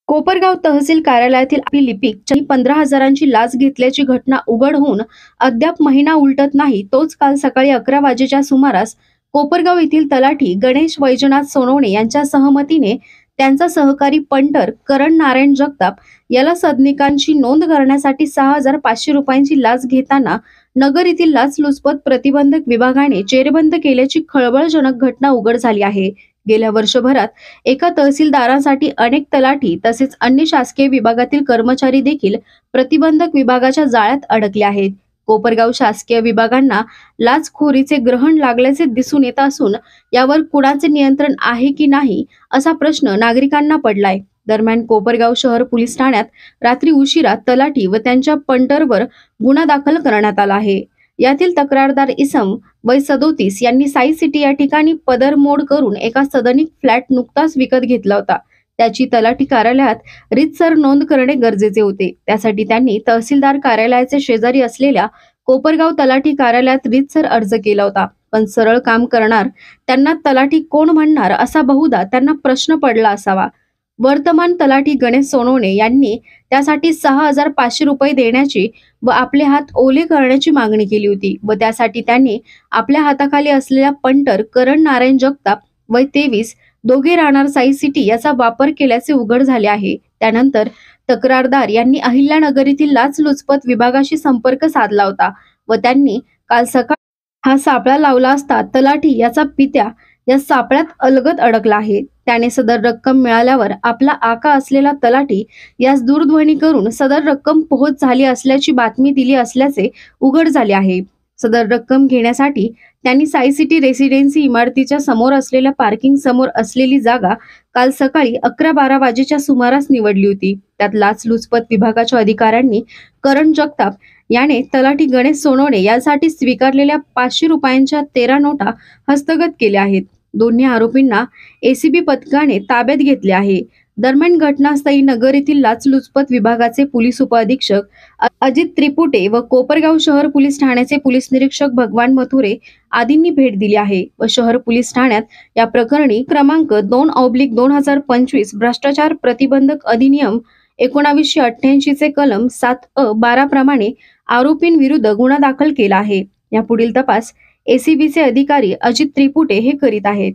कोपरगाव तहसील कार्यालयातील आपली लिपिक 15,000ची लाच घेतल्याची घटना उघड होऊन अद्याप महिना उलटत नाही. तोच काल सकाळी 11 वाजेच्या सुमारास कोपरगाव येथील तलाठी गणेश वैजनाथ सोनवणे यांच्या सहमतीने त्यांचा सहकारी पंटर करण नारायण जगताप याला सदनिकांची नोंद करण्यासाठी 6,500 रुपयांची लाच घेताना नगर येथील लाचलुचपत प्रतिबंधक विभागाने जेरबंद केल्याची खळबळजनक घटना उघड झाली आहे. गेल्या वर्षभरात एका तहसीलदारांसाठी अनेक तलाठी तसेच अन्य शासकीय विभागातील कर्मचारी देखील प्रतिबंधक विभागाच्या जाळ्यात अडकले आहेत. कोपरगाव शासकीय विभागांना लाचखोरीचे ग्रहण लागल्याचे दिसून येत असून यावर कुणाचे नियंत्रण आहे की नाही असा प्रश्न नागरिकांना पडलाय. दरम्यान कोपरगाव शहर पोलीस ठाण्यात रात्री उशिरा तलाठी व त्यांच्या पंटरवर गुन्हा दाखल करण्यात आला आहे. यातील तक्रारदार इसम वय 37 यांनी साई सिटी या ठिकाणी पदरमोड करून एका सदनिक फ्लॅट नुकताच विकत घेतला होता. त्याची तलाठी कार्यालयात रीतसर नोंद करणे गरजेचे होते. त्यासाठी त्यांनी तहसीलदार कार्यालयाचे शेजारी असलेल्या कोपरगाव तलाठी कार्यालयात रीतसर अर्ज केला होता. पण सरळ काम करणार त्यांना तलाठी कोण म्हणणार असा बहुधा त्यांना प्रश्न पडला असावा. वर्तमान तलाठी गणेश सोनवणे यांनी त्यासाठी 6,500 रुपये देण्याची व आपले हात ओले करण्याची मागणी केली होती व त्यासाठी त्यांनी आपल्या हाताखाली असलेल्या पंटर करण नारायण जगताप वय 23 दोघे राहणार साई सिटी याचा वापर केल्याचे उघड झाले आहे. त्यानंतर तक्रारदार यांनी अहिल्यानगर येथील लाचलुचपत विभागाशी संपर्क साधला होता व त्यांनी काल सकाळी हा सापळा लावला असता तलाठी याचा पित्या या सापळ्यात अलगद अडकला आहे. त्याने सदर रक्कम मिळाल्यावर आपला आका असलेला तलाठी यास दूरध्वनी करून सदर रक्कम पोहोच झाली असल्याची बातमी दिली असल्याचे उघड झाले आहे. सदर रक्कम घेण्यासाठी त्यांनी साई सिटी रेसिडेन्सी इमारतीच्या समोर असलेल्या पार्किंग समोर असलेली जागा काल सकाळी 11-12 वाजेच्या सुमारास निवडली होती. त्यात लाचलुचपत विभागाच्या अधिकाऱ्यांनी करण जगताप याने तलाठी गणेश सोनवणे यासाठी स्वीकारलेल्या 500 रुपयांच्या 13 नोटा हस्तगत केल्या आहेत. दोन्ही आरोपींना एसीबी पथकाने ताब्यात घेतले आहे. दरम्यान घटनास्थळी नगर येथील लाचलुचपत विभागाचे पोलीस उपअधीक्षक अजित त्रिपुटे व कोपरगाव शहर पोलीस ठाण्याचे पोलीस निरीक्षक भगवान मथुरे आदींनी भेट दिली आहे व शहर पोलीस ठाण्यात या प्रकरणी क्रमांक 2/2025 भ्रष्टाचार प्रतिबंधक अधिनियम 1988 चे कलम 7(अ)(12) प्रमाणे आरोपींविरुद्ध गुन्हा दाखल केला आहे. यापुढील तपास एसीबीचे अधिकारी अजित त्रिपुटे हे करीत आहेत.